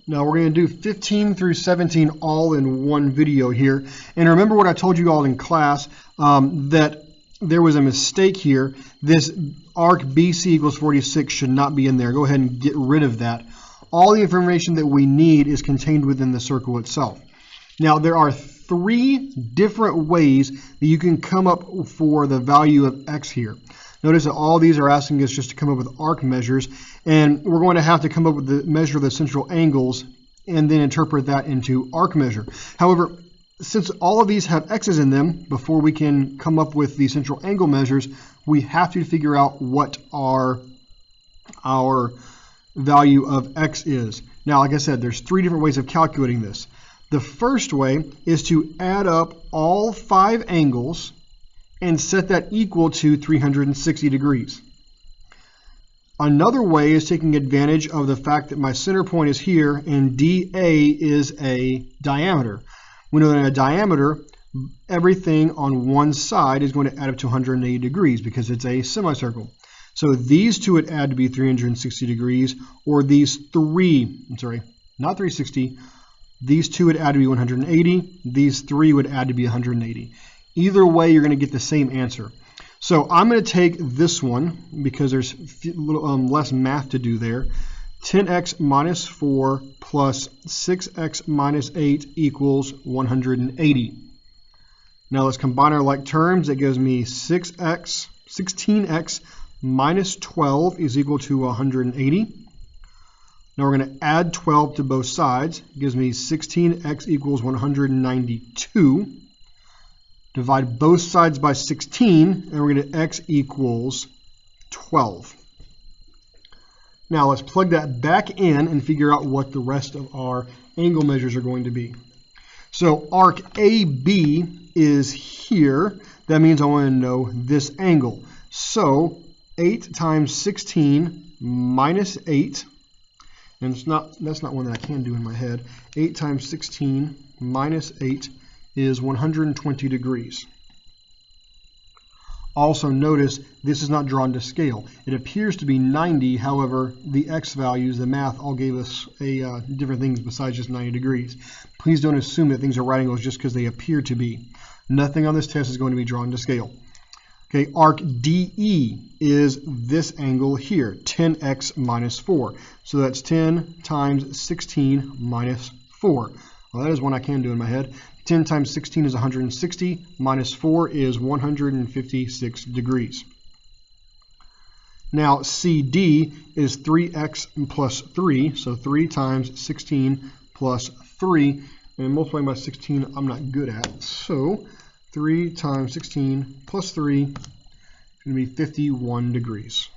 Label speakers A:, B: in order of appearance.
A: Now we're going to do 15 through 17 all in one video here. And remember what I told you all in class, that there was a mistake here. This arc BC equals 46 should not be in there. Go ahead and get rid of that. All the information that we need is contained within the circle itself. Now there are 3 different ways that you can come up for the value of x here. Notice that all these are asking us just to come up with arc measures, and we're going to have to come up with the measure of the central angles and then interpret that into arc measure. However, since all of these have x's in them, before we can come up with the central angle measures, we have to figure out what our value of x is. Now, like I said, there's 3 different ways of calculating this. The first way is to add up all 5 angles and set that equal to 360 degrees. Another way is taking advantage of the fact that my center point is here and DA is a diameter. We know that in a diameter, everything on one side is going to add up to 180 degrees because it's a semicircle. So these 2 would add to be 360 degrees, or these 3, not 360, these 2 would add to be 180, these 3 would add to be 180. Either way, you're going to get the same answer. So I'm going to take this one because there's a little less math to do there. 10x minus 4 plus 6x minus 8 equals 180. Now let's combine our like terms. That gives me 16x minus 12 is equal to 180. Now we're going to add 12 to both sides. It gives me 16x equals 192. Divide both sides by 16, and we're going to x equals 12. Now let's plug that back in and figure out what the rest of our angle measures are going to be. So arc AB is here. That means I want to know this angle. So 8 times 16 minus 8, and that's not one that I can do in my head. 8 times 16 minus 8 is 120 degrees. Also notice this is not drawn to scale. It appears to be 90, however, the x values, the math, all gave us different things besides just 90 degrees. Please don't assume that things are right angles just because they appear to be. Nothing on this test is going to be drawn to scale. Okay, arc DE is this angle here, 10x minus 4. So that's 10 times 16 minus 4. Well, that is one I can do in my head. 10 times 16 is 160, minus 4 is 156 degrees. Now CD is 3x plus 3, so 3 times 16 plus 3, and multiplying by 16 I'm not good at, so 3 times 16 plus 3 is going to be 51 degrees.